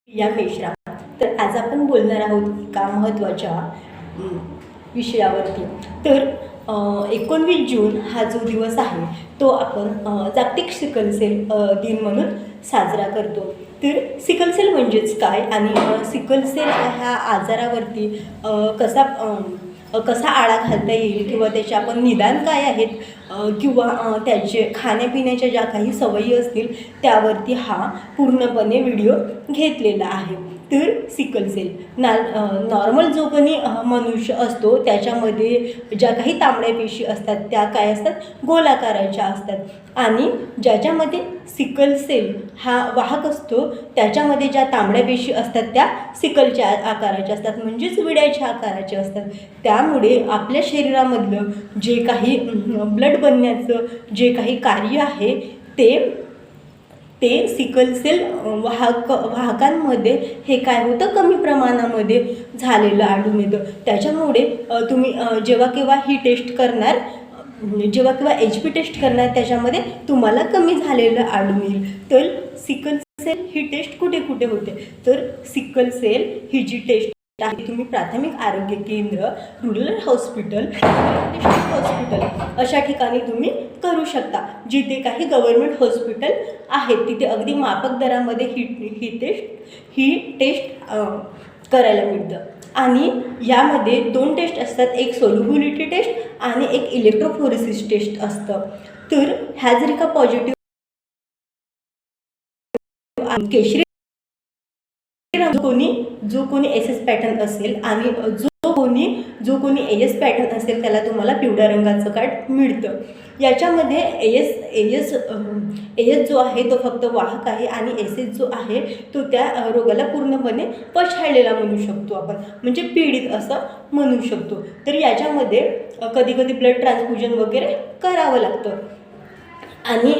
या मेश्राम. तर आज आपण बोलणार आहोत एका महत्त्वाच्या विषयावरती. तर 19 जून हा जो दिवस आहे तो आपण जागतिक सिकलसेल दिन म्हणून साजरा करतो. तर सिकलसेल म्हणजेच काय आणि सिकलसेल ह्या आजारावरती कसा आळा घालता येईल किंवा त्याचे आपण निदान काय आहेत किंवा त्याचे खाण्यापिण्याच्या ज्या काही सवयी असतील त्यावरती हा पूर्णपणे व्हिडिओ घेतलेला आहे. तर सिकलसेल नॉर्मल जो कोणी मनुष्य असतो त्याच्यामध्ये ज्या काही तांबड्या पेशी असतात त्या काय असतात, गोलाकाराच्या असतात आणि ज्याच्यामध्ये सिकलसेल हा वाहक असतो त्याच्यामध्ये ज्या तांबड्या पेशी असतात त्या सिकलच्या आकाराच्या असतात, म्हणजेच विड्याच्या आकाराचे असतात. त्यामुळे आपल्या शरीरामधलं जे काही ब्लड बनण्याचं जे काही कार्य आहे ते सिकलसेल वाहकांमध्ये हे काय होतं, कमी प्रमाणामध्ये झालेलं आढळून येतं. त्याच्यामुळे तुम्ही जेव्हा केव्हा ही टेस्ट करणार, जेव्हा केव्हा HP टेस्ट करणार त्याच्यामध्ये तुम्हाला कमी झालेलं आढळून येईल. तर सिकलसेल ही टेस्ट कुठे कुठे होते, तर सिकलसेल ही जी टेस्ट आहे तुम्ही प्राथमिक आरोग्य केंद्र, रुरल हॉस्पिटल, अशा ठिकाणी तुम्ही करू शकता. जिथे काही गव्हर्नमेंट हॉस्पिटल आहेत तिथे अगदी माफक दरामध्ये ही टेस्ट करायला मिळतं. आणि यामध्ये 2 टेस्ट असतात, एक सोल्युबिलिटी टेस्ट आणि एक इलेक्ट्रोफोरेसिस टेस्ट असतं. तर ह्या जरी का पॉझिटिव्ह केशरी जो कोणी SS पॅटर्न असेल आणि जो कोणी AS पॅटर्न असेल त्याला तुम्हाला पिवळ्या रंगाचं कार्ड मिळतं. याच्यामध्ये AS जो आहे तो फक्त वाहक आहे आणि SS जो आहे तो त्या रोगाला पूर्णपणे पछाडलेला म्हणू शकतो आपण, म्हणजे पीडित असं म्हणू शकतो. तर याच्यामध्ये कधी कधी ब्लड ट्रान्सफ्युजन वगैरे करावं लागतं. आणि